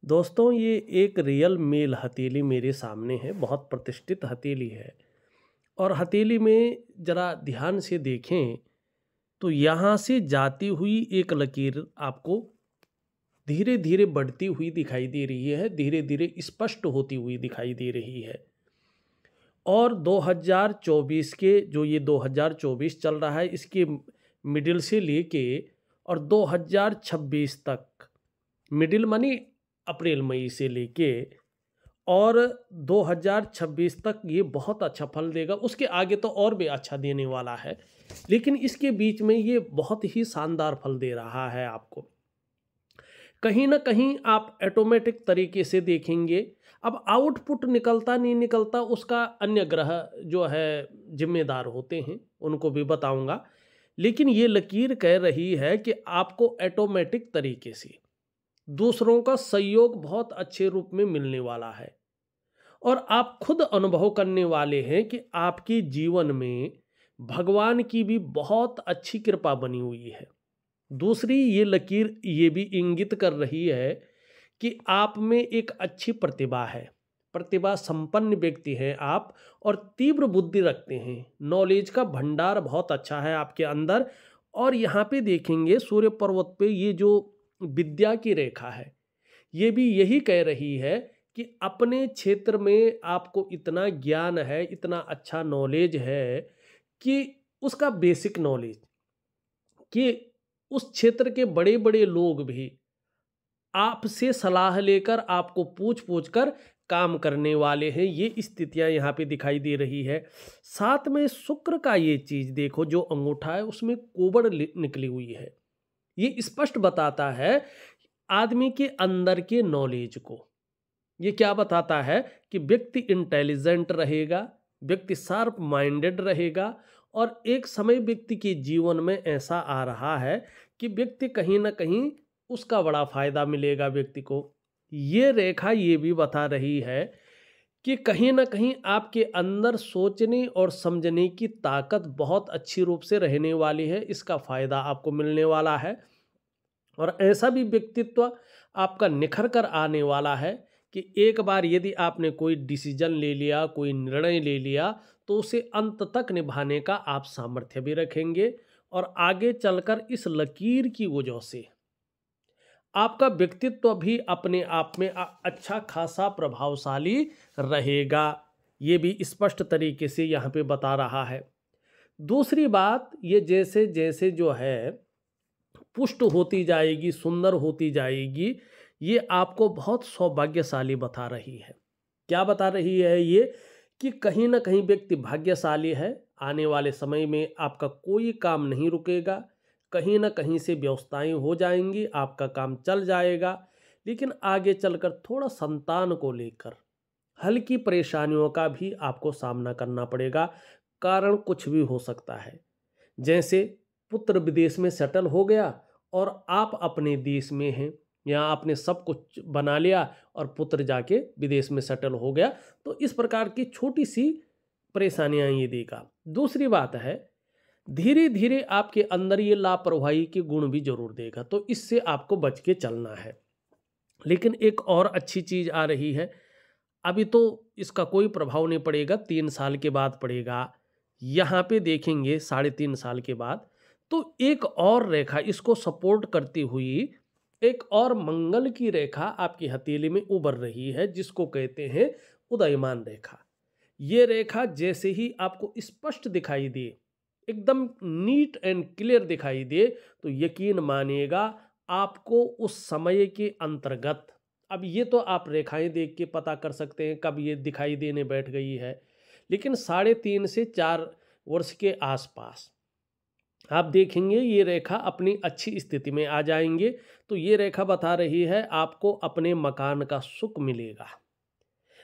दोस्तों, ये एक रियल मेल हथेली मेरे सामने है। बहुत प्रतिष्ठित हथेली है। और हथेली में ज़रा ध्यान से देखें तो यहाँ से जाती हुई एक लकीर आपको धीरे धीरे बढ़ती हुई दिखाई दे रही है, धीरे धीरे स्पष्ट होती हुई दिखाई दे रही है। और 2024 के जो ये 2024 चल रहा है, इसके मिडिल से लेके और 2026 तक, मिडिल मानी अप्रैल मई से लेके और 2026 तक ये बहुत अच्छा फल देगा। उसके आगे तो और भी अच्छा देने वाला है, लेकिन इसके बीच में ये बहुत ही शानदार फल दे रहा है आपको। कहीं ना कहीं आप ऑटोमेटिक तरीके से देखेंगे। अब आउटपुट निकलता नहीं निकलता उसका अन्य ग्रह जो है जिम्मेदार होते हैं, उनको भी बताऊंगा। लेकिन ये लकीर कह रही है कि आपको ऑटोमेटिक तरीके से दूसरों का सहयोग बहुत अच्छे रूप में मिलने वाला है। और आप खुद अनुभव करने वाले हैं कि आपके जीवन में भगवान की भी बहुत अच्छी कृपा बनी हुई है। दूसरी ये लकीर ये भी इंगित कर रही है कि आप में एक अच्छी प्रतिभा है, प्रतिभा संपन्न व्यक्ति हैं आप, और तीव्र बुद्धि रखते हैं। नॉलेज का भंडार बहुत अच्छा है आपके अंदर। और यहाँ पे देखेंगे सूर्य पर्वत पे ये जो विद्या की रेखा है, ये भी यही कह रही है कि अपने क्षेत्र में आपको इतना ज्ञान है, इतना अच्छा नॉलेज है कि उसका बेसिक नॉलेज कि उस क्षेत्र के बड़े बड़े लोग भी आपसे सलाह लेकर आपको पूछ पूछ कर काम करने वाले हैं। ये स्थितियां यहाँ पे दिखाई दे रही है। साथ में शुक्र का ये चीज देखो, जो अंगूठा है उसमें कोबड़ निकली हुई है। ये स्पष्ट बताता है आदमी के अंदर के नॉलेज को। ये क्या बताता है कि व्यक्ति इंटेलिजेंट रहेगा, व्यक्ति शार्प माइंडेड रहेगा। और एक समय व्यक्ति के जीवन में ऐसा आ रहा है कि व्यक्ति कहीं ना कहीं उसका बड़ा फायदा मिलेगा व्यक्ति को। ये रेखा ये भी बता रही है कि कहीं ना कहीं आपके अंदर सोचने और समझने की ताकत बहुत अच्छी रूप से रहने वाली है। इसका फायदा आपको मिलने वाला है। और ऐसा भी व्यक्तित्व आपका निखर कर आने वाला है कि एक बार यदि आपने कोई डिसीजन ले लिया, कोई निर्णय ले लिया, तो उसे अंत तक निभाने का आप सामर्थ्य भी रखेंगे। और आगे चलकर इस लकीर की वजह से आपका व्यक्तित्व भी अपने आप में अच्छा खासा प्रभावशाली रहेगा। ये भी स्पष्ट तरीके से यहाँ पे बता रहा है। दूसरी बात, ये जैसे जैसे जो है पुष्ट होती जाएगी, सुंदर होती जाएगी, ये आपको बहुत सौभाग्यशाली बता रही है। क्या बता रही है ये? कि कहीं ना कहीं व्यक्ति भाग्यशाली है। आने वाले समय में आपका कोई काम नहीं रुकेगा, कहीं ना कहीं से व्यवस्थाएं हो जाएंगी, आपका काम चल जाएगा। लेकिन आगे चलकर थोड़ा संतान को लेकर हल्की परेशानियों का भी आपको सामना करना पड़ेगा। कारण कुछ भी हो सकता है। जैसे पुत्र विदेश में सेटल हो गया और आप अपने देश में हैं, यहाँ आपने सब कुछ बना लिया और पुत्र जाके विदेश में सेटल हो गया, तो इस प्रकार की छोटी सी परेशानियां ये देगा। दूसरी बात है, धीरे धीरे आपके अंदर ये लापरवाही के गुण भी जरूर देगा, तो इससे आपको बच के चलना है। लेकिन एक और अच्छी चीज आ रही है। अभी तो इसका कोई प्रभाव नहीं पड़ेगा, 3 साल के बाद पड़ेगा। यहाँ पे देखेंगे 3.5 साल के बाद तो एक और रेखा इसको सपोर्ट करती हुई, एक और मंगल की रेखा आपकी हथेली में उभर रही है, जिसको कहते हैं उदयमान रेखा। ये रेखा जैसे ही आपको स्पष्ट दिखाई दे, एकदम नीट एंड क्लियर दिखाई दे, तो यकीन मानिएगा आपको उस समय के अंतर्गत, अब ये तो आप रेखाएं देख के पता कर सकते हैं कब ये दिखाई देने बैठ गई है, लेकिन 3.5 से 4 वर्ष के आसपास आप देखेंगे ये रेखा अपनी अच्छी स्थिति में आ जाएंगे। तो ये रेखा बता रही है आपको अपने मकान का सुख मिलेगा,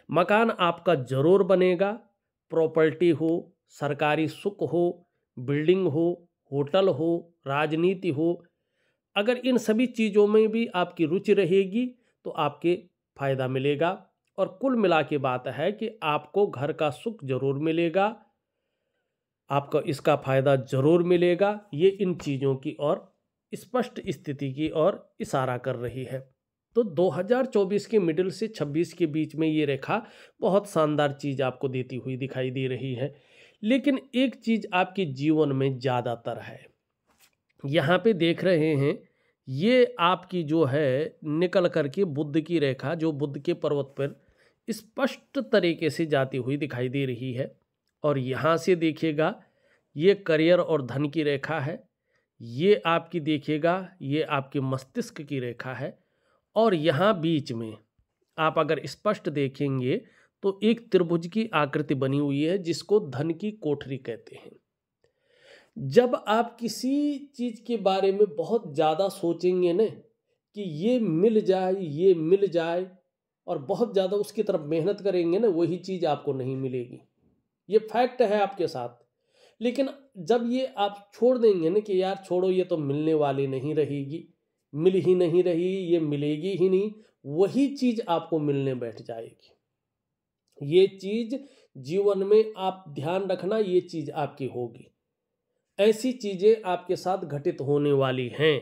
मकान आपका जरूर बनेगा। प्रॉपर्टी हो, सरकारी सुख हो, बिल्डिंग हो, होटल हो, राजनीति हो, अगर इन सभी चीज़ों में भी आपकी रुचि रहेगी तो आपके फायदा मिलेगा। और कुल मिला के बात है कि आपको घर का सुख जरूर मिलेगा, आपको इसका फायदा जरूर मिलेगा। ये इन चीज़ों की ओर, स्पष्ट स्थिति की ओर इशारा कर रही है। तो 2024 के मिडिल से 26 के बीच में ये रेखा बहुत शानदार चीज़ आपको देती हुई दिखाई दे रही है। लेकिन एक चीज़ आपके जीवन में ज़्यादातर है, यहाँ पे देख रहे हैं, ये आपकी जो है निकल करके बुध की रेखा जो बुध के पर्वत पर स्पष्ट तरीके से जाती हुई दिखाई दे रही है। और यहाँ से देखिएगा ये करियर और धन की रेखा है, ये आपकी देखिएगा ये आपके मस्तिष्क की रेखा है। और यहाँ बीच में आप अगर स्पष्ट देखेंगे तो एक त्रिभुज की आकृति बनी हुई है जिसको धन की कोठरी कहते हैं। जब आप किसी चीज़ के बारे में बहुत ज़्यादा सोचेंगे ना कि ये मिल जाए और बहुत ज़्यादा उसकी तरफ मेहनत करेंगे ना, वही चीज़ आपको नहीं मिलेगी। ये फैक्ट है आपके साथ। लेकिन जब ये आप छोड़ देंगे ना कि यार छोड़ो ये तो मिलने वाली नहीं रहेगी, मिल ही नहीं रही, ये मिलेगी ही नहीं, वही चीज़ आपको मिलने बैठ जाएगी। ये चीज़ जीवन में आप ध्यान रखना, ये चीज़ आपकी होगी। ऐसी चीज़ें आपके साथ घटित होने वाली हैं।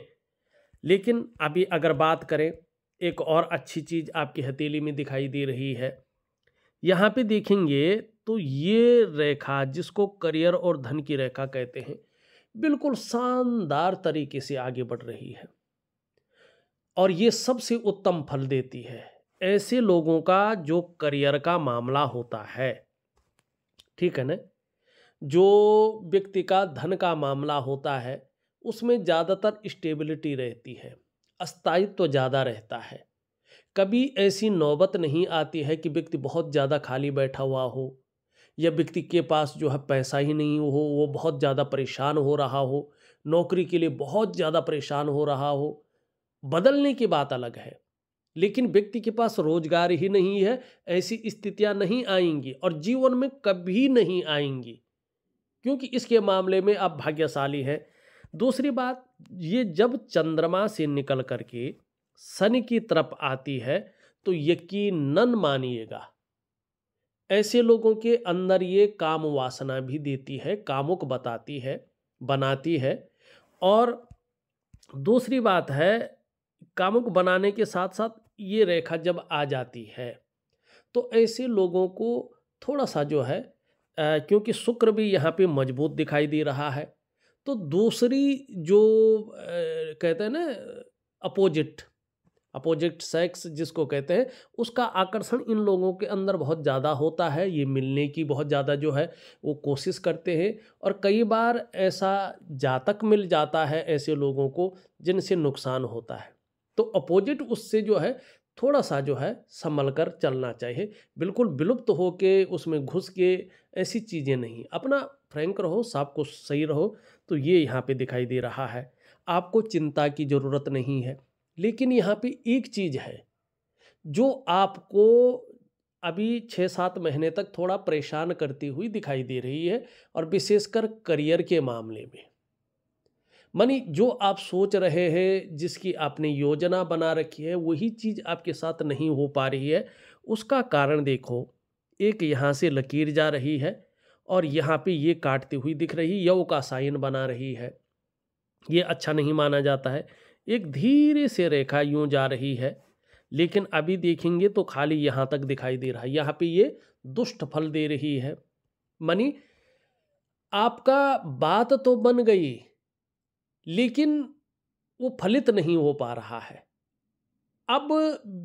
लेकिन अभी अगर बात करें, एक और अच्छी चीज़ आपकी हथेली में दिखाई दे रही है। यहाँ पे देखेंगे तो ये रेखा जिसको करियर और धन की रेखा कहते हैं, बिल्कुल शानदार तरीके से आगे बढ़ रही है और ये सबसे उत्तम फल देती है ऐसे लोगों का जो करियर का मामला होता है, ठीक है ना। जो व्यक्ति का धन का मामला होता है उसमें ज़्यादातर स्टेबिलिटी रहती है, स्थायित्व ज़्यादा रहता है। कभी ऐसी नौबत नहीं आती है कि व्यक्ति बहुत ज़्यादा खाली बैठा हुआ हो या व्यक्ति के पास जो है पैसा ही नहीं हो, वो बहुत ज़्यादा परेशान हो रहा हो, नौकरी के लिए बहुत ज़्यादा परेशान हो रहा हो। बदलने की बात अलग है, लेकिन व्यक्ति के पास रोजगार ही नहीं है, ऐसी स्थितियां नहीं आएंगी और जीवन में कभी नहीं आएंगी, क्योंकि इसके मामले में आप भाग्यशाली हैं। दूसरी बात, ये जब चंद्रमा से निकल करके शनि की तरफ आती है तो यकीनन मानिएगा ऐसे लोगों के अंदर ये काम वासना भी देती है, कामुक बताती है, बनाती है। और दूसरी बात है, कामुक बनाने के साथ साथ ये रेखा जब आ जाती है तो ऐसे लोगों को थोड़ा सा जो है क्योंकि शुक्र भी यहाँ पे मजबूत दिखाई दे रहा है, तो दूसरी जो कहते हैं ना अपोजिट सेक्स जिसको कहते हैं, उसका आकर्षण इन लोगों के अंदर बहुत ज़्यादा होता है। ये मिलने की बहुत ज़्यादा जो है वो कोशिश करते हैं और कई बार ऐसा जातक मिल जाता है ऐसे लोगों को जिनसे नुकसान होता है। तो अपोजिट उससे जो है थोड़ा सा जो है संभल कर चलना चाहिए, बिल्कुल विलुप्त हो के उसमें घुस के ऐसी चीज़ें नहीं, अपना फ्रैंक रहो, सब कुछ सही रहो। तो ये यहाँ पे दिखाई दे रहा है, आपको चिंता की ज़रूरत नहीं है। लेकिन यहाँ पे एक चीज़ है जो आपको अभी 6-7 महीने तक थोड़ा परेशान करती हुई दिखाई दे रही है, और विशेषकर करियर के मामले में। मानी जो आप सोच रहे हैं, जिसकी आपने योजना बना रखी है, वही चीज़ आपके साथ नहीं हो पा रही है। उसका कारण देखो, एक यहाँ से लकीर जा रही है और यहाँ पे ये काटती हुई दिख रही, यव का साइन बना रही है। ये अच्छा नहीं माना जाता है। एक धीरे से रेखा यूं जा रही है, लेकिन अभी देखेंगे तो खाली यहाँ तक दिखाई दे रहा है। यहाँ पे ये दुष्ट फल दे रही है। मानी आपका बात तो बन गई लेकिन वो फलित नहीं हो पा रहा है। अब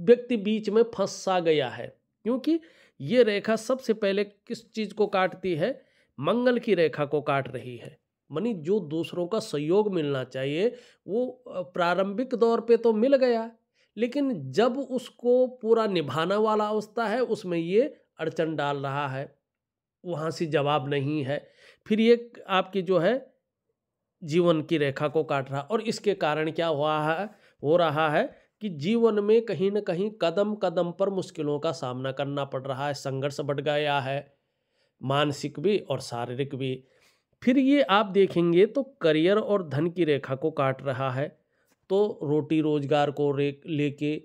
व्यक्ति बीच में फंस सा गया है, क्योंकि ये रेखा सबसे पहले किस चीज को काटती है? मंगल की रेखा को काट रही है। मानी जो दूसरों का सहयोग मिलना चाहिए वो प्रारंभिक दौर पे तो मिल गया, लेकिन जब उसको पूरा निभाना वाला अवस्था है उसमें ये अड़चन डाल रहा है, वहाँ से जवाब नहीं है। फिर ये आपकी जो है जीवन की रेखा को काट रहा, और इसके कारण क्या हो रहा है कि जीवन में कहीं ना कहीं कदम कदम पर मुश्किलों का सामना करना पड़ रहा है, संघर्ष बढ़ गया है, मानसिक भी और शारीरिक भी। फिर ये आप देखेंगे तो करियर और धन की रेखा को काट रहा है, तो रोटी रोजगार को लेके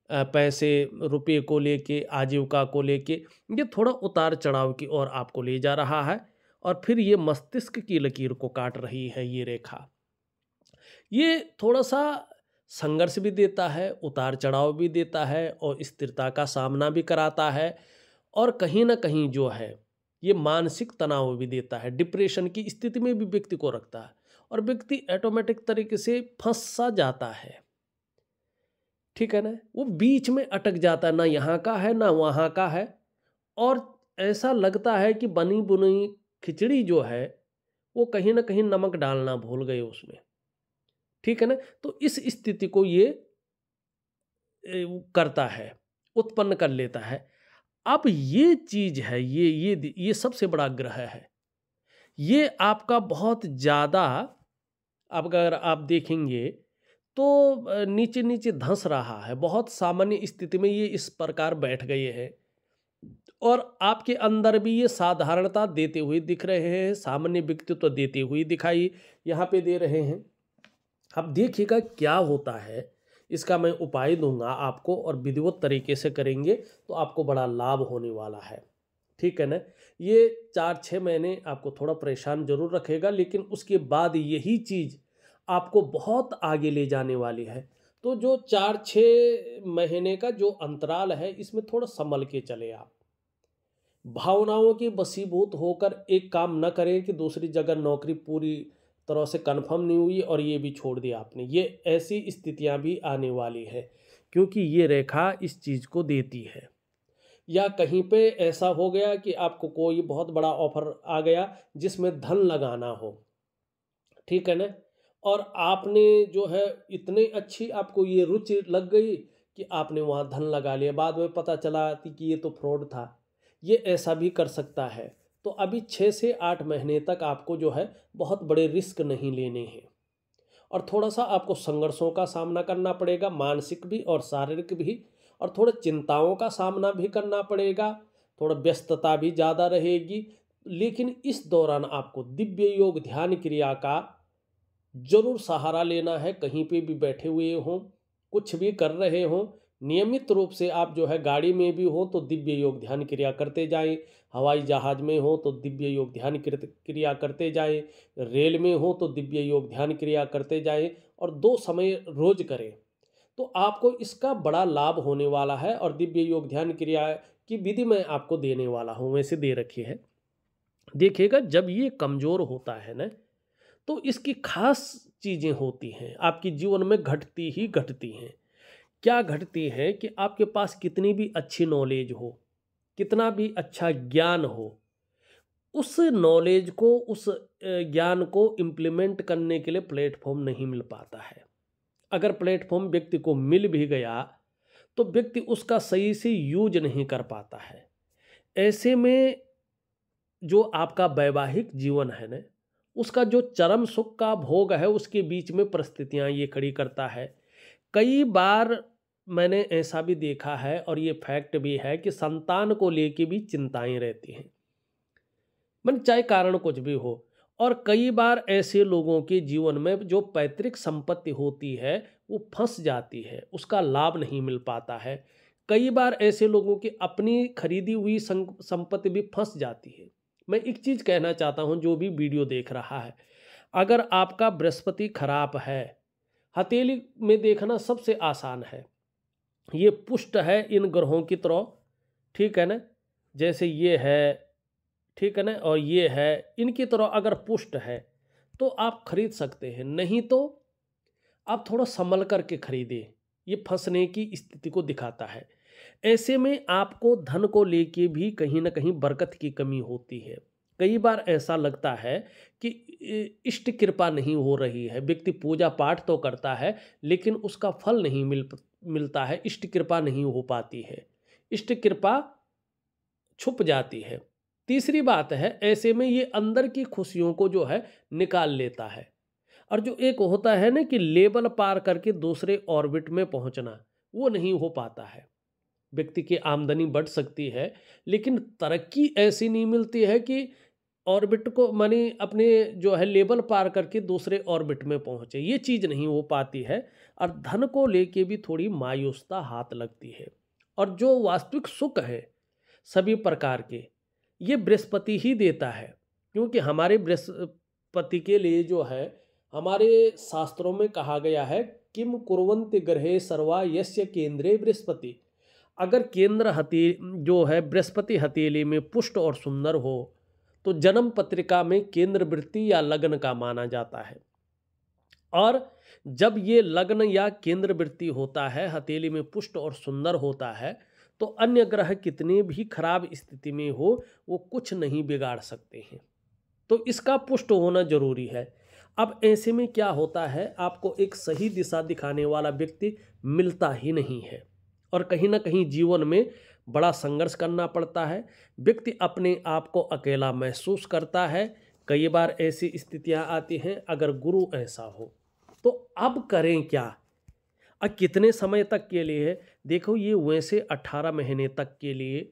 पैसे रुपये को लेके, आजीविका को लेके ये थोड़ा उतार चढ़ाव की ओर आपको ले जा रहा है। और फिर ये मस्तिष्क की लकीर को काट रही है ये रेखा। ये थोड़ा सा संघर्ष भी देता है, उतार चढ़ाव भी देता है और स्थिरता का सामना भी कराता है। और कहीं न कहीं जो है ये मानसिक तनाव भी देता है, डिप्रेशन की स्थिति में भी व्यक्ति को रखता है और व्यक्ति ऑटोमेटिक तरीके से फँस सा जाता है। ठीक है ना? वो बीच में अटक जाता है, ना यहाँ का है ना वहाँ का है और ऐसा लगता है कि बनी-बुनी खिचड़ी जो है वो कहीं न कहीं नमक डालना भूल गए उसमें। ठीक है ना? तो इस स्थिति को ये करता है, उत्पन्न कर लेता है। अब ये चीज़ है, ये सबसे बड़ा ग्रह है। ये आपका बहुत ज़्यादा, अब अगर आप देखेंगे तो नीचे-नीचे धँस रहा है। बहुत सामान्य स्थिति में ये इस प्रकार बैठ गए हैं और आपके अंदर भी ये साधारणता देते हुए दिख रहे हैं, सामान्य व्यक्तित्व देते हुए दिखाई यहाँ पे दे रहे हैं। अब देखिएगा क्या होता है, इसका मैं उपाय दूंगा आपको और विधिवत तरीके से करेंगे तो आपको बड़ा लाभ होने वाला है। ठीक है ना? ये 4-6 महीने आपको थोड़ा परेशान जरूर रखेगा, लेकिन उसके बाद यही चीज़ आपको बहुत आगे ले जाने वाली है। तो जो 4-6 महीने का जो अंतराल है, इसमें थोड़ा संभल के चले आप। भावनाओं के वशीभूत होकर एक काम न करें कि दूसरी जगह नौकरी पूरी तरह से कन्फर्म नहीं हुई और ये भी छोड़ दिया आपने। ये ऐसी स्थितियां भी आने वाली है क्योंकि ये रेखा इस चीज़ को देती है। या कहीं पे ऐसा हो गया कि आपको कोई बहुत बड़ा ऑफर आ गया जिसमें धन लगाना हो। ठीक है ना? और आपने जो है इतनी अच्छी आपको ये रुचि लग गई कि आपने वहाँ धन लगा लिया, बाद में पता चला कि ये तो फ्रॉड था। ये ऐसा भी कर सकता है। तो अभी 6 से 8 महीने तक आपको जो है बहुत बड़े रिस्क नहीं लेने हैं और थोड़ा सा आपको संघर्षों का सामना करना पड़ेगा, मानसिक भी और शारीरिक भी, और थोड़ा चिंताओं का सामना भी करना पड़ेगा, थोड़ा व्यस्तता भी ज़्यादा रहेगी। लेकिन इस दौरान आपको दिव्य योग ध्यान क्रिया का जरूर सहारा लेना है। कहीं पे भी बैठे हुए हों, कुछ भी कर रहे हों, नियमित रूप से आप जो है गाड़ी में भी हो तो दिव्य योग ध्यान क्रिया करते जाएं, हवाई जहाज में हो तो दिव्य योग ध्यान क्रिया करते जाएं, रेल में हो तो दिव्य योग ध्यान क्रिया करते जाएं और 2 समय रोज करें तो आपको इसका बड़ा लाभ होने वाला है। और दिव्य योग ध्यान क्रिया की विधि मैं आपको देने वाला हूँ, वैसे दे रखी है। देखिएगा जब ये कमज़ोर होता है ना तो इसकी खास चीज़ें होती हैं, आपके जीवन में घटती ही घटती हैं। क्या घटती है कि आपके पास कितनी भी अच्छी नॉलेज हो, कितना भी अच्छा ज्ञान हो, उस नॉलेज को, उस ज्ञान को इम्प्लीमेंट करने के लिए प्लेटफॉर्म नहीं मिल पाता है। अगर प्लेटफॉर्म व्यक्ति को मिल भी गया तो व्यक्ति उसका सही से यूज नहीं कर पाता है। ऐसे में जो आपका वैवाहिक जीवन है ना, उसका जो चरम सुख का भोग है उसके बीच में परिस्थितियां ये खड़ी करता है। कई बार मैंने ऐसा भी देखा है और ये फैक्ट भी है कि संतान को लेके भी चिंताएं रहती हैं, मन चाहे कारण कुछ भी हो। और कई बार ऐसे लोगों के जीवन में जो पैतृक संपत्ति होती है वो फंस जाती है, उसका लाभ नहीं मिल पाता है। कई बार ऐसे लोगों की अपनी खरीदी हुई संपत्ति भी फंस जाती है। मैं एक चीज़ कहना चाहता हूँ, जो भी वीडियो देख रहा है, अगर आपका बृहस्पति खराब है, हथेली में देखना सबसे आसान है, ये पुष्ट है इन ग्रहों की तरह, ठीक है ना, जैसे ये है, ठीक है ना, और ये है, इनकी तरह अगर पुष्ट है तो आप खरीद सकते हैं, नहीं तो आप थोड़ा संभल करके खरीदें। ये फंसने की स्थिति को दिखाता है। ऐसे में आपको धन को लेके भी कहीं ना कहीं बरकत की कमी होती है। कई बार ऐसा लगता है कि इष्ट कृपा नहीं हो रही है, व्यक्ति पूजा पाठ तो करता है लेकिन उसका फल नहीं मिलता है, इष्ट कृपा नहीं हो पाती है, इष्ट कृपा छुप जाती है। तीसरी बात है, ऐसे में ये अंदर की खुशियों को जो है निकाल लेता है। और जो एक होता है ना कि लेवल पार करके दूसरे ऑर्बिट में पहुंचना, वो नहीं हो पाता है। व्यक्ति की आमदनी बढ़ सकती है लेकिन तरक्की ऐसी नहीं मिलती है कि ऑर्बिट को मानी अपने जो है लेवल पार करके दूसरे ऑर्बिट में पहुंचे, ये चीज़ नहीं हो पाती है। और धन को लेके भी थोड़ी मायूसता हाथ लगती है। और जो वास्तविक सुख है सभी प्रकार के, ये बृहस्पति ही देता है। क्योंकि हमारे बृहस्पति के लिए जो है, हमारे शास्त्रों में कहा गया है किम कुर्वन्ति ग्रहे सर्वा यस्य केंद्रे बृहस्पति। अगर केंद्र जो है बृहस्पति हथेली में पुष्ट और सुंदर हो तो जन्म पत्रिका में केंद्र वृत्ति या लग्न का माना जाता है। और जब ये लग्न या केंद्र वृत्ति होता है, हथेली में पुष्ट और सुंदर होता है, तो अन्य ग्रह कितने भी खराब स्थिति में हो वो कुछ नहीं बिगाड़ सकते हैं। तो इसका पुष्ट होना जरूरी है। अब ऐसे में क्या होता है, आपको एक सही दिशा दिखाने वाला व्यक्ति मिलता ही नहीं है और कहीं ना कहीं जीवन में बड़ा संघर्ष करना पड़ता है। व्यक्ति अपने आप को अकेला महसूस करता है। कई बार ऐसी स्थितियां आती हैं अगर गुरु ऐसा हो तो अब करें क्या, अब कितने समय तक के लिए है। देखो ये वैसे 18 महीने तक के लिए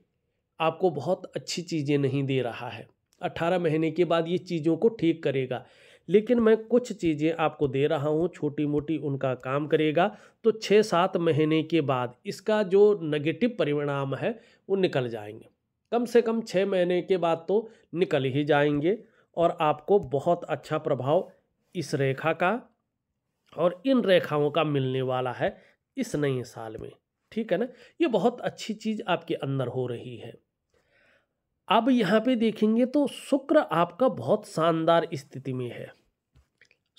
आपको बहुत अच्छी चीज़ें नहीं दे रहा है। 18 महीने के बाद ये चीज़ों को ठीक करेगा, लेकिन मैं कुछ चीज़ें आपको दे रहा हूँ, छोटी मोटी उनका काम करेगा। तो 6-7 महीने के बाद इसका जो नेगेटिव परिणाम है वो निकल जाएंगे। कम से कम 6 महीने के बाद तो निकल ही जाएंगे और आपको बहुत अच्छा प्रभाव इस रेखा का और इन रेखाओं का मिलने वाला है इस नए साल में। ठीक है ना, ये बहुत अच्छी चीज़ आपके अंदर हो रही है। अब यहाँ पे देखेंगे तो शुक्र आपका बहुत शानदार स्थिति में है।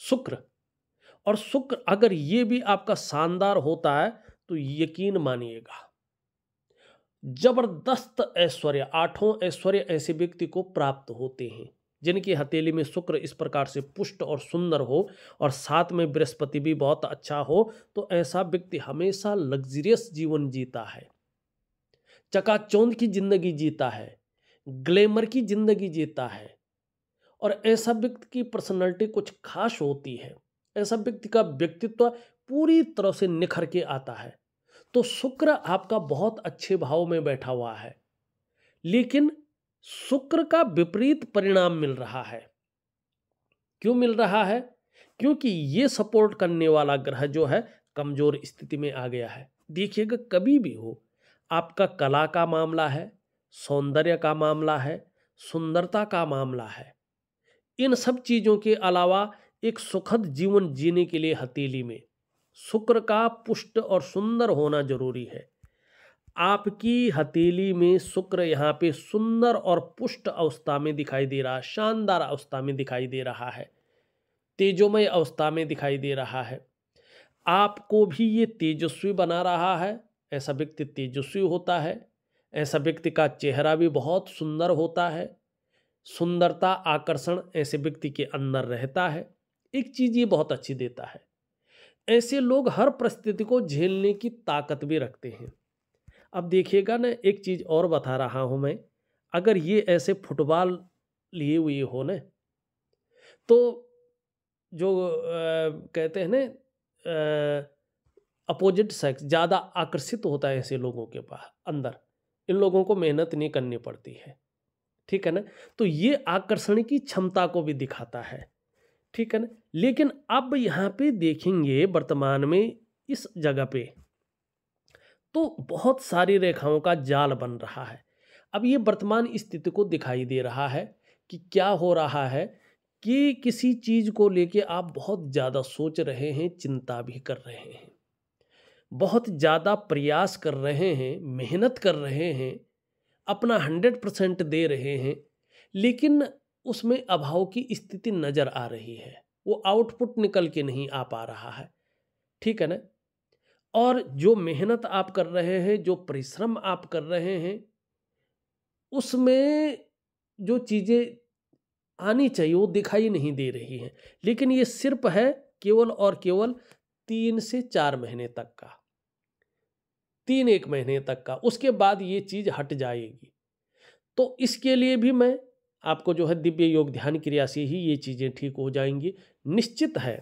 शुक्र अगर ये भी आपका शानदार होता है तो यकीन मानिएगा जबरदस्त ऐश्वर्य, 8 ऐश्वर्य ऐसे व्यक्ति को प्राप्त होते हैं जिनकी हथेली में शुक्र इस प्रकार से पुष्ट और सुंदर हो और साथ में बृहस्पति भी बहुत अच्छा हो। तो ऐसा व्यक्ति हमेशा लग्जरियस जीवन जीता है, चकाचौंध की जिंदगी जीता है, ग्लैमर की जिंदगी जीता है और ऐसा व्यक्ति की पर्सनालिटी कुछ खास होती है। ऐसा व्यक्ति का व्यक्तित्व पूरी तरह से निखर के आता है। तो शुक्र आपका बहुत अच्छे भाव में बैठा हुआ है, लेकिन शुक्र का विपरीत परिणाम मिल रहा है। क्यों मिल रहा है? क्योंकि ये सपोर्ट करने वाला ग्रह जो है कमजोर स्थिति में आ गया है। देखिएगा कभी भी हो, आपका कला का मामला है, सौंदर्य का मामला है, सुंदरता का मामला है, इन सब चीज़ों के अलावा एक सुखद जीवन जीने के लिए हथेली में शुक्र का पुष्ट और सुंदर होना जरूरी है। आपकी हथेली में शुक्र यहाँ पे सुंदर और पुष्ट अवस्था में दिखाई दे रहा है, शानदार अवस्था में दिखाई दे रहा है, तेजोमय अवस्था में दिखाई दे रहा है। आपको भी ये तेजस्वी बना रहा है। ऐसा व्यक्ति तेजस्वी होता है। ऐसा व्यक्ति का चेहरा भी बहुत सुंदर होता है। सुंदरता, आकर्षण ऐसे व्यक्ति के अंदर रहता है। एक चीज़ ये बहुत अच्छी देता है, ऐसे लोग हर परिस्थिति को झेलने की ताकत भी रखते हैं। अब देखिएगा ना, एक चीज़ और बता रहा हूँ मैं, अगर ये ऐसे फुटबॉल लिए हुए हो ना तो जो कहते हैं ना अपोजिट सेक्स ज़्यादा आकर्षित होता है ऐसे लोगों के पास अंदर। इन लोगों को मेहनत नहीं करनी पड़ती है। ठीक है ना, तो ये आकर्षण की क्षमता को भी दिखाता है। ठीक है ना, लेकिन अब यहाँ पे देखेंगे वर्तमान में इस जगह पे तो बहुत सारी रेखाओं का जाल बन रहा है। अब ये वर्तमान स्थिति को दिखाई दे रहा है कि क्या हो रहा है कि किसी चीज़ को लेके आप बहुत ज़्यादा सोच रहे हैं, चिंता भी कर रहे हैं, बहुत ज़्यादा प्रयास कर रहे हैं, मेहनत कर रहे हैं, अपना 100% दे रहे हैं, लेकिन उसमें अभाव की स्थिति नज़र आ रही है। वो आउटपुट निकल के नहीं आ पा रहा है। ठीक है ना, और जो मेहनत आप कर रहे हैं, जो परिश्रम आप कर रहे हैं, उसमें जो चीज़ें आनी चाहिए वो दिखाई नहीं दे रही हैं। लेकिन ये सिर्फ है केवल और केवल 3 से 4 महीने तक का, 3-1 महीने तक का। उसके बाद ये चीज़ हट जाएगी। तो इसके लिए भी मैं आपको जो है दिव्य योग ध्यान क्रिया से ही ये चीज़ें ठीक हो जाएंगी, निश्चित है।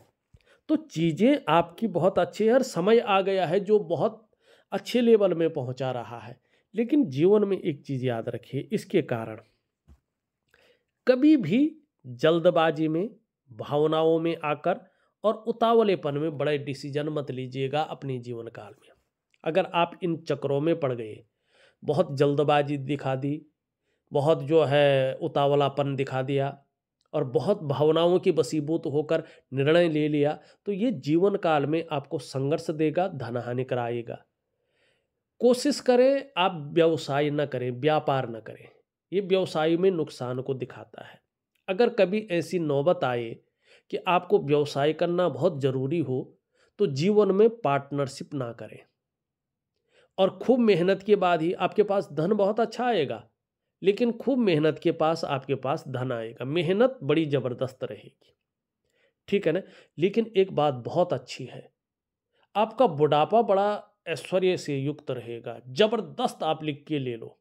तो चीज़ें आपकी बहुत अच्छी है और समय आ गया है जो बहुत अच्छे लेवल में पहुंचा रहा है। लेकिन जीवन में एक चीज़ याद रखिए, इसके कारण कभी भी जल्दबाजी में, भावनाओं में आकर और उतावलेपन में बड़े डिसीजन मत लीजिएगा अपने जीवन काल में। अगर आप इन चक्रों में पड़ गए, बहुत जल्दबाजी दिखा दी, बहुत जो है उतावलापन दिखा दिया और बहुत भावनाओं की वशीभूत होकर निर्णय ले लिया, तो ये जीवन काल में आपको संघर्ष देगा, धन हानि कराएगा। कोशिश करें आप व्यवसाय न करें, व्यापार न करें, ये व्यवसाय में नुकसान को दिखाता है। अगर कभी ऐसी नौबत आए कि आपको व्यवसाय करना बहुत ज़रूरी हो, तो जीवन में पार्टनरशिप ना करें। और खूब मेहनत के बाद ही आपके पास धन बहुत अच्छा आएगा, लेकिन खूब मेहनत के पास आपके पास धन आएगा, मेहनत बड़ी ज़बरदस्त रहेगी, ठीक है ना। लेकिन एक बात बहुत अच्छी है, आपका बुढ़ापा बड़ा ऐश्वर्य से युक्त रहेगा, जबरदस्त आप लिख के ले लो,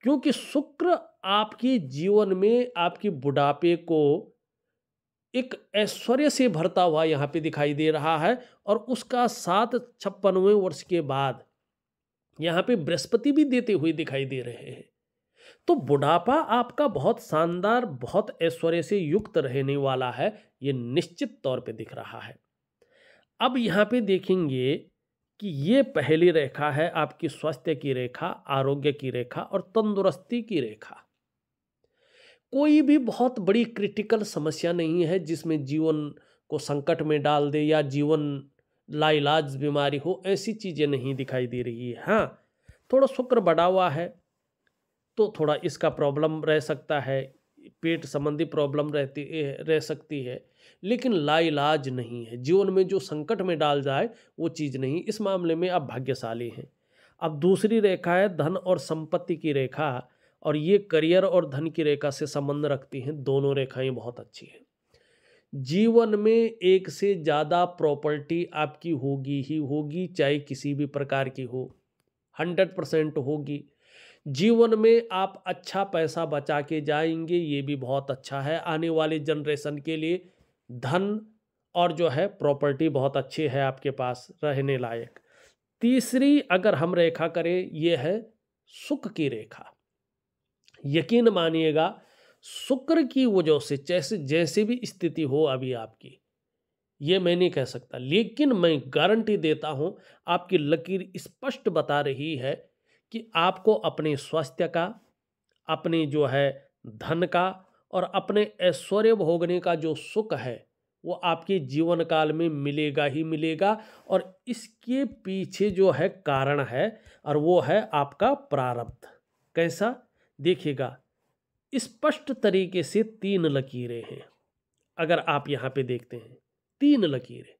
क्योंकि शुक्र आपके जीवन में आपके बुढ़ापे को एक ऐश्वर्य से भरता हुआ यहाँ पे दिखाई दे रहा है। और उसका साथ 56वें वर्ष के बाद यहाँ पे बृहस्पति भी देते हुए दिखाई दे रहे हैं। तो बुढ़ापा आपका बहुत शानदार, बहुत ऐश्वर्य से युक्त रहने वाला है, ये निश्चित तौर पे दिख रहा है। अब यहाँ पे देखेंगे कि ये पहली रेखा है आपकी स्वास्थ्य की रेखा, आरोग्य की रेखा और तंदुरुस्ती की रेखा। कोई भी बहुत बड़ी क्रिटिकल समस्या नहीं है जिसमें जीवन को संकट में डाल दे या जीवन लाइलाज बीमारी हो, ऐसी चीज़ें नहीं दिखाई दे रही है। हाँ, थोड़ा शुक्र बढ़ा हुआ है तो थोड़ा इसका प्रॉब्लम रह सकता है, पेट संबंधी प्रॉब्लम रह सकती है, लेकिन लाइलाज नहीं है। जीवन में जो संकट में डाल जाए वो चीज़ नहीं, इस मामले में आप भाग्यशाली हैं। अब दूसरी रेखा है धन और संपत्ति की रेखा, और ये करियर और धन की रेखा से संबंध रखती हैं। दोनों रेखाएं बहुत अच्छी हैं। जीवन में एक से ज़्यादा प्रॉपर्टी आपकी होगी ही होगी, चाहे किसी भी प्रकार की हो, 100% होगी। जीवन में आप अच्छा पैसा बचा के जाएंगे, ये भी बहुत अच्छा है आने वाले जनरेशन के लिए। धन और जो है प्रॉपर्टी बहुत अच्छी है आपके पास रहने लायक। तीसरी अगर हम रेखा करें, ये है सुख की रेखा। यकीन मानिएगा, शुक्र की वजह से जैसे भी स्थिति हो अभी आपकी, ये मैं नहीं कह सकता, लेकिन मैं गारंटी देता हूं, आपकी लकीर स्पष्ट बता रही है कि आपको अपने स्वास्थ्य का, अपने जो है धन का और अपने ऐश्वर्य भोगने का जो सुख है वो आपके जीवन काल में मिलेगा ही मिलेगा। और इसके पीछे जो है कारण है, और वो है आपका प्रारब्ध। कैसा? देखिएगा, स्पष्ट तरीके से 3 लकीरें हैं। अगर आप यहाँ पे देखते हैं 3 लकीरें,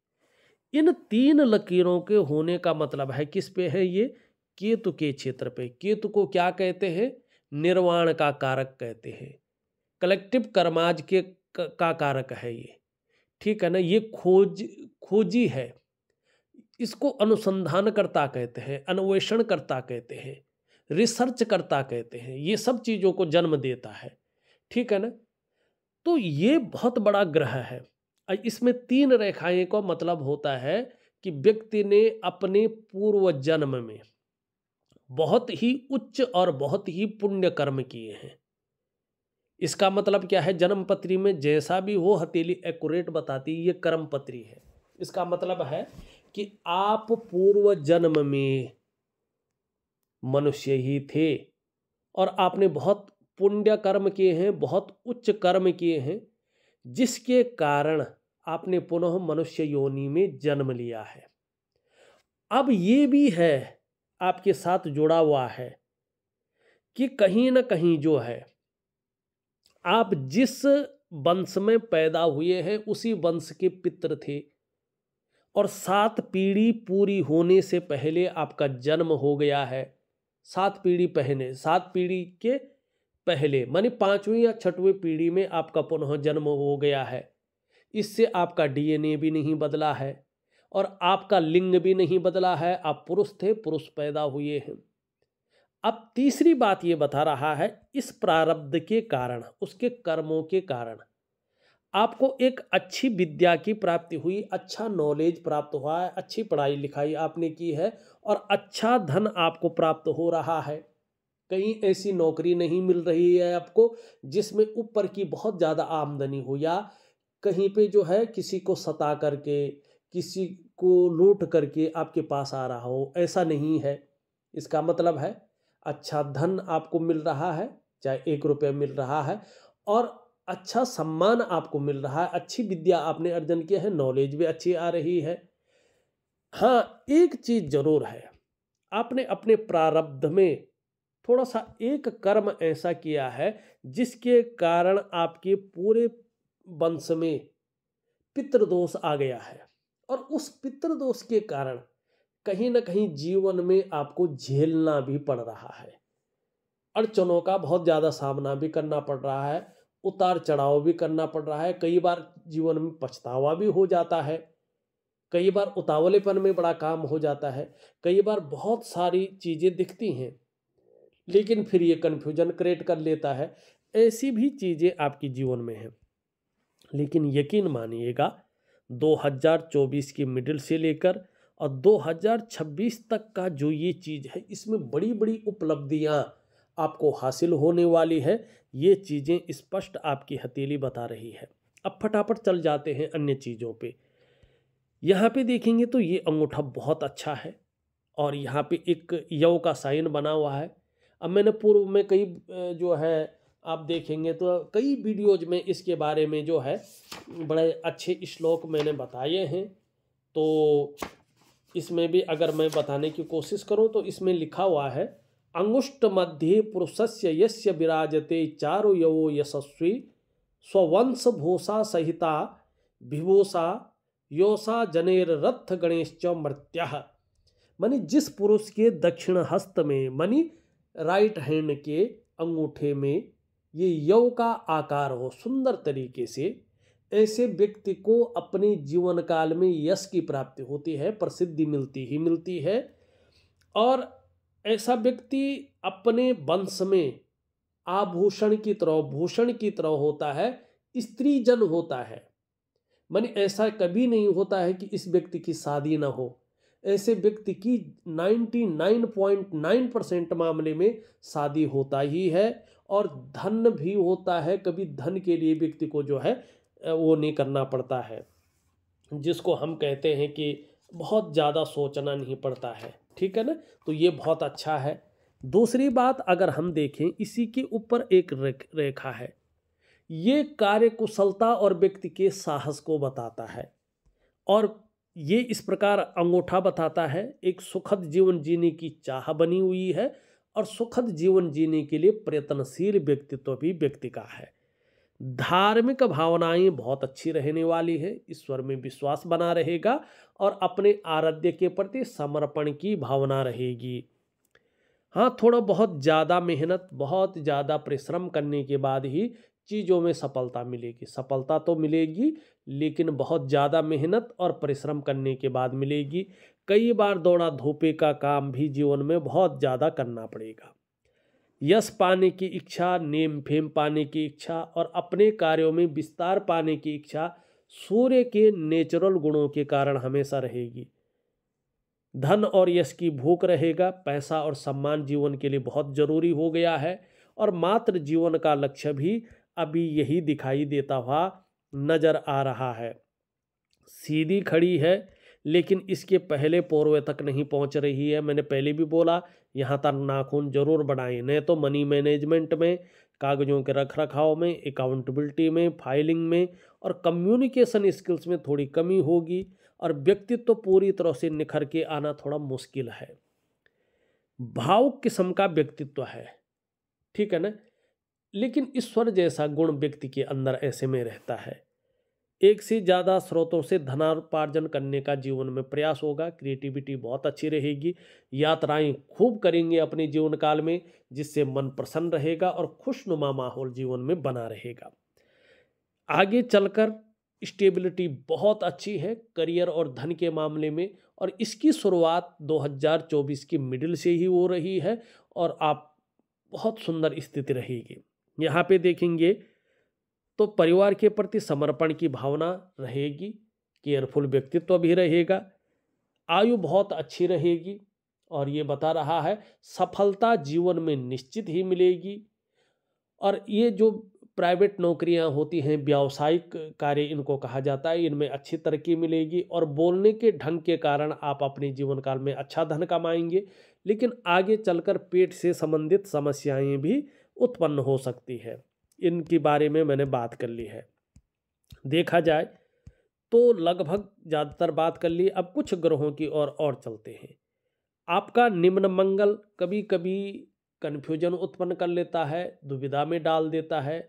इन 3 लकीरों के होने का मतलब है किस पे है? ये केतु के क्षेत्र पे। केतु को क्या कहते हैं? निर्वाण का कारक कहते हैं, कलेक्टिव कर्माज के का कारक है ये, ठीक है ना। ये खोजी है, इसको अनुसंधान करता कहते हैं, अन्वेषण करता कहते हैं, रिसर्च करता कहते हैं, ये सब चीज़ों को जन्म देता है, ठीक है ना। तो ये बहुत बड़ा ग्रह है। इसमें 3 रेखाएं का मतलब होता है कि व्यक्ति ने अपने पूर्व जन्म में बहुत ही उच्च और बहुत ही पुण्य कर्म किए हैं। इसका मतलब क्या है? जन्म पत्री में जैसा भी हो, हथेली एक्यूरेट बताती है, ये कर्म पत्री है। इसका मतलब है कि आप पूर्व जन्म में मनुष्य ही थे और आपने बहुत पुण्य कर्म किए हैं, बहुत उच्च कर्म किए हैं, जिसके कारण आपने पुनः मनुष्य योनि में जन्म लिया है। अब ये भी है आपके साथ जुड़ा हुआ है कि कहीं ना कहीं जो है, आप जिस वंश में पैदा हुए हैं उसी वंश के पितृ थे, और 7 पीढ़ी पूरी होने से पहले आपका जन्म हो गया है। 7 पीढ़ी पहले, 7 पीढ़ी के पहले माने 5वीं या 6वीं पीढ़ी में आपका पुनः जन्म हो गया है। इससे आपका डीएनए भी नहीं बदला है और आपका लिंग भी नहीं बदला है। आप पुरुष थे, पुरुष पैदा हुए हैं। अब तीसरी बात ये बता रहा है, इस प्रारब्ध के कारण, उसके कर्मों के कारण आपको एक अच्छी विद्या की प्राप्ति हुई, अच्छा नॉलेज प्राप्त हुआ है, अच्छी पढ़ाई लिखाई आपने की है और अच्छा धन आपको प्राप्त हो रहा है। कहीं ऐसी नौकरी नहीं मिल रही है आपको जिसमें ऊपर की बहुत ज़्यादा आमदनी हो, या कहीं पे जो है किसी को सता करके, किसी को लूट करके आपके पास आ रहा हो, ऐसा नहीं है। इसका मतलब है अच्छा धन आपको मिल रहा है, चाहे 1 रुपये मिल रहा है, और अच्छा सम्मान आपको मिल रहा है, अच्छी विद्या आपने अर्जन किया है, नॉलेज भी अच्छी आ रही है। हाँ, एक चीज जरूर है, आपने अपने प्रारब्ध में थोड़ा सा एक कर्म ऐसा किया है जिसके कारण आपके पूरे वंश में पितृदोष आ गया है, और उस पितृदोष के कारण कहीं ना कहीं जीवन में आपको झेलना भी पड़ रहा है, अड़चनों का बहुत ज़्यादा सामना भी करना पड़ रहा है, उतार चढ़ाव भी करना पड़ रहा है, कई बार जीवन में पछतावा भी हो जाता है, कई बार उतावलेपन में बड़ा काम हो जाता है, कई बार बहुत सारी चीज़ें दिखती हैं लेकिन फिर ये कन्फ्यूजन क्रिएट कर लेता है। ऐसी भी चीज़ें आपके जीवन में हैं, लेकिन यकीन मानिएगा 2024 की मिडिल से लेकर और 2026 तक का जो ये चीज़ है, इसमें बड़ी बड़ी उपलब्धियां आपको हासिल होने वाली है। ये चीज़ें स्पष्ट आपकी हथेली बता रही है। अब फटाफट चल जाते हैं अन्य चीज़ों पे। यहाँ पे देखेंगे तो ये अंगूठा बहुत अच्छा है और यहाँ पे एक यव का साइन बना हुआ है। अब मैंने पूर्व में कई जो है आप देखेंगे तो कई वीडियोज में इसके बारे में जो है बड़े अच्छे श्लोक मैंने बताए हैं, तो इसमें भी अगर मैं बताने की कोशिश करूं तो इसमें लिखा हुआ है, अंगुष्ठ मध्य पुरुषस्य यस्य विराजते चारु यवो यशस्वी स्ववंश भूषा सहिता विभूषा योषा जनेर रथ गणेश मृत्या। मानी जिस पुरुष के दक्षिण हस्त में मानी राइट हैंड के अंगूठे में ये यव का आकार हो सुंदर तरीके से, ऐसे व्यक्ति को अपने जीवन काल में यश की प्राप्ति होती है, प्रसिद्धि मिलती ही मिलती है। और ऐसा व्यक्ति अपने वंश में आभूषण की तरह भूषण की तरह होता है, स्त्री जन होता है। माने ऐसा कभी नहीं होता है कि इस व्यक्ति की शादी ना हो, ऐसे व्यक्ति की 99.9% मामले में शादी होता ही है और धन भी होता है। कभी धन के लिए व्यक्ति को जो है वो नहीं करना पड़ता है, जिसको हम कहते हैं कि बहुत ज़्यादा सोचना नहीं पड़ता है, ठीक है ना। तो ये बहुत अच्छा है। दूसरी बात अगर हम देखें, इसी के ऊपर एक रेखा है, ये कार्य कुशलता और व्यक्ति के साहस को बताता है और ये इस प्रकार अंगूठा बताता है एक सुखद जीवन जीने की चाह बनी हुई है और सुखद जीवन जीने के लिए प्रयत्नशील व्यक्तित्व भी व्यक्ति का है। धार्मिक भावनाएं बहुत अच्छी रहने वाली है, ईश्वर में विश्वास बना रहेगा और अपने आराध्य के प्रति समर्पण की भावना रहेगी। हाँ, थोड़ा बहुत ज़्यादा मेहनत बहुत ज़्यादा परिश्रम करने के बाद ही चीज़ों में सफलता मिलेगी। सफलता तो मिलेगी लेकिन बहुत ज़्यादा मेहनत और परिश्रम करने के बाद मिलेगी। कई बार दौड़ा धूपे का काम भी जीवन में बहुत ज़्यादा करना पड़ेगा। यश पाने की इच्छा, नेम फेम पाने की इच्छा और अपने कार्यों में विस्तार पाने की इच्छा सूर्य के नेचुरल गुणों के कारण हमेशा रहेगी। धन और यश की भूख रहेगा। पैसा और सम्मान जीवन के लिए बहुत जरूरी हो गया है और मात्र जीवन का लक्ष्य भी अभी यही दिखाई देता हुआ नजर आ रहा है। सीधी खड़ी है लेकिन इसके पहले पोरवे तक नहीं पहुंच रही है। मैंने पहले भी बोला, यहाँ तक नाखून जरूर बढ़ाएं, नहीं तो मनी मैनेजमेंट में, कागजों के रख रखाव में, अकाउंटेबिलिटी में, फाइलिंग में और कम्युनिकेशन स्किल्स में थोड़ी कमी होगी और व्यक्तित्व पूरी तरह से निखर के आना थोड़ा मुश्किल है। भावुक किस्म का व्यक्तित्व है, ठीक है ना, लेकिन ईश्वर जैसा गुण व्यक्ति के अंदर ऐसे में रहता है। एक से ज़्यादा स्रोतों से धनार्पार्जन करने का जीवन में प्रयास होगा। क्रिएटिविटी बहुत अच्छी रहेगी। यात्राएं खूब करेंगे अपने जीवन काल में, जिससे मन प्रसन्न रहेगा और खुशनुमा माहौल जीवन में बना रहेगा। आगे चलकर स्टेबिलिटी बहुत अच्छी है करियर और धन के मामले में, और इसकी शुरुआत 2024 की मिडिल से ही हो रही है और आप बहुत सुंदर स्थिति रहेगी। यहाँ पे देखेंगे तो परिवार के प्रति समर्पण की भावना रहेगी, केयरफुल व्यक्तित्व भी रहेगा, आयु बहुत अच्छी रहेगी और ये बता रहा है सफलता जीवन में निश्चित ही मिलेगी। और ये जो प्राइवेट नौकरियां होती हैं, व्यावसायिक कार्य इनको कहा जाता है, इनमें अच्छी तरक्की मिलेगी और बोलने के ढंग के कारण आप अपने जीवन काल में अच्छा धन कमाएंगे। लेकिन आगे चलकर पेट से संबंधित समस्याएं भी उत्पन्न हो सकती है। इनके बारे में मैंने बात कर ली है। देखा जाए तो लगभग ज़्यादातर बात कर ली। अब कुछ ग्रहों की और चलते हैं। आपका निम्न मंगल कभी कभी कन्फ्यूजन उत्पन्न कर लेता है, दुविधा में डाल देता है,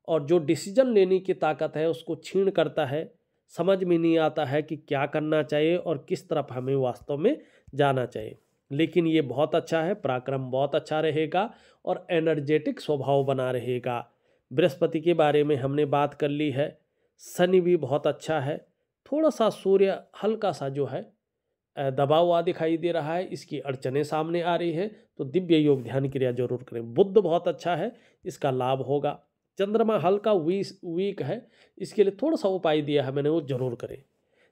और जो डिसीजन लेने की ताकत है उसको छीन करता है। समझ में नहीं आता है कि क्या करना चाहिए और किस तरफ हमें वास्तव में जाना चाहिए। लेकिन ये बहुत अच्छा है, पराक्रम बहुत अच्छा रहेगा और एनर्जेटिक स्वभाव बना रहेगा। बृहस्पति के बारे में हमने बात कर ली है। शनि भी बहुत अच्छा है। थोड़ा सा सूर्य हल्का सा जो है दबा हुआ दिखाई दे रहा है, इसकी अड़चनें सामने आ रही हैं, तो दिव्य योग ध्यान क्रिया जरूर करें। बुध बहुत अच्छा है, इसका लाभ होगा। चंद्रमा हल्का वीक है, इसके लिए थोड़ा सा उपाय दिया है मैंने, वो जरूर करें।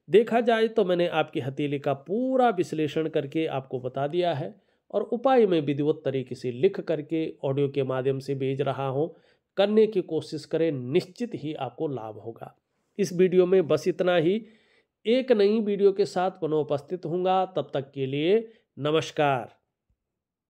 देखा जाए तो मैंने आपकी हथेली का पूरा विश्लेषण करके आपको बता दिया है, और उपाय में विधिवत तरीके से लिख करके ऑडियो के माध्यम से भेज रहा हूँ। करने की कोशिश करें, निश्चित ही आपको लाभ होगा। इस वीडियो में बस इतना ही। एक नई वीडियो के साथ पुनः उपस्थित होऊंगा, तब तक के लिए नमस्कार।